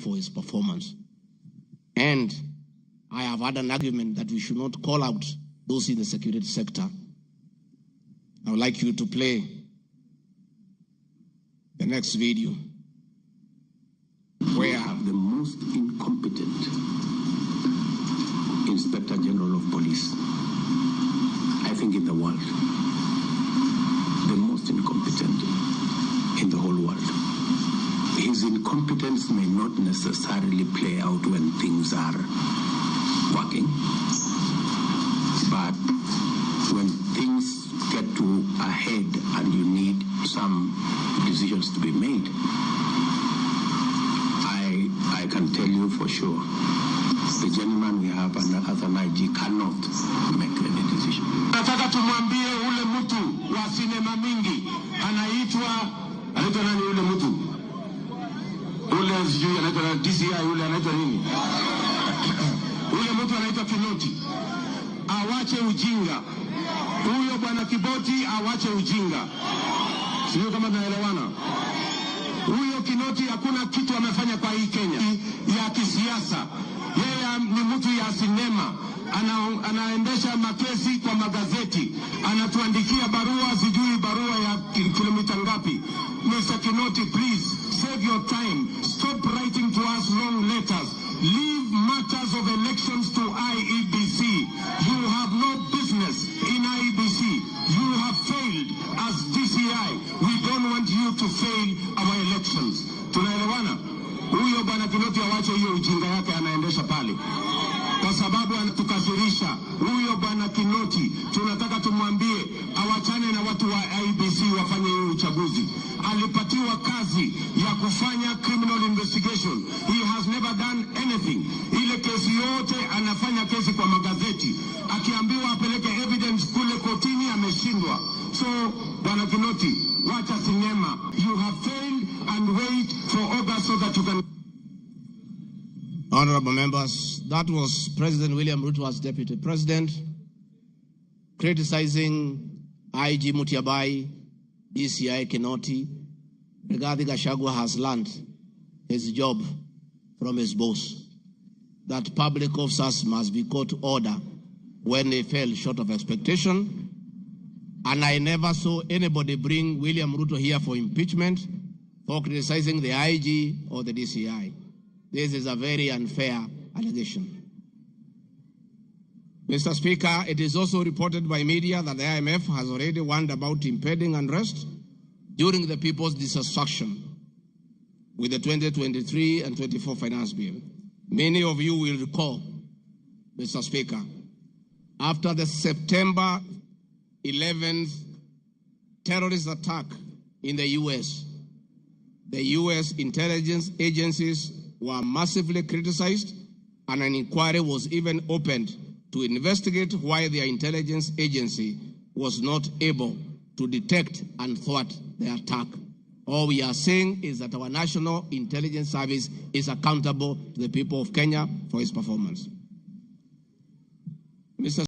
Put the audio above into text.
for his performance. And I have had an argument that we should not call out those in the security sector. I would like you to play the next video, where we have the most incompetent Inspector General of Police, I think, in the world. The most incompetent in the whole world. His incompetence may not necessarily play out when things are working, but when things get to a head and you need some decisions to be made, I can tell you for sure, the gentleman we have as an IG cannot make any decision. Nataka tumwambie ule mtu wa sinema mingi anaitwa nani ule mtu? Ule sijui anaitwa DCI, ule anaitwa nini? Ule mtu anaitwa Kinoti. Awache ujinga. Huyo bwana Kiboti awache ujinga. Sio kama tunaelewana. Huyo Kinoti hakuna kitu amefanya kwa hii Kenya ya kisiasa. Yeye ni mtu ya sinema. Anaendesha makesi kwa magazeti. Anatuandikia barua, sijui barua ya kilomita ngapi. Mr. Kinoti, please save your time. Stop writing to us long letters. Leave matters of elections to IEBC. You have no business in IEBC. You have failed as DCI. We don't want you to fail our elections. Tunaelewana? Huyo bwana Kinoti awache hiyo ujinga yake anaendesha pale, kwa sababu anatukasirisha. Huyo bwana Kinoti tunataka tumwambie awachane na watu wa IEBC wafanye hiyo uchaguzi. Alipatiwa kazi ya kufanya criminal investigation. He has never done anything. Ile kesi yote anafanya kesi kwa magazeti. Akiambiwa apeleke evidence kule kotini ameshindwa. So bwana Kinoti, wacha sinema. You have failed and wait for August so that you can... Honorable members, that was President William Ruto as Deputy President criticizing IG Mutyambai, DCI Kinoti. Regarding Gachagua has learned his job from his boss, that public officers must be called to order when they fell short of expectation. And I never saw anybody bring William Ruto here for impeachment for criticizing the IG or the DCI. This is a very unfair allegation. Mr. Speaker, it is also reported by media that the IMF has already warned about impending unrest during the people's dissatisfaction with the 2023 and 24 finance bill. Many of you will recall, Mr. Speaker, after the September 11th terrorist attack in the US intelligence agencies were massively criticized, and an inquiry was even opened to investigate why their intelligence agency was not able to detect and thwart the attack. All we are saying is that our National Intelligence Service is accountable to the people of Kenya for its performance. Mr.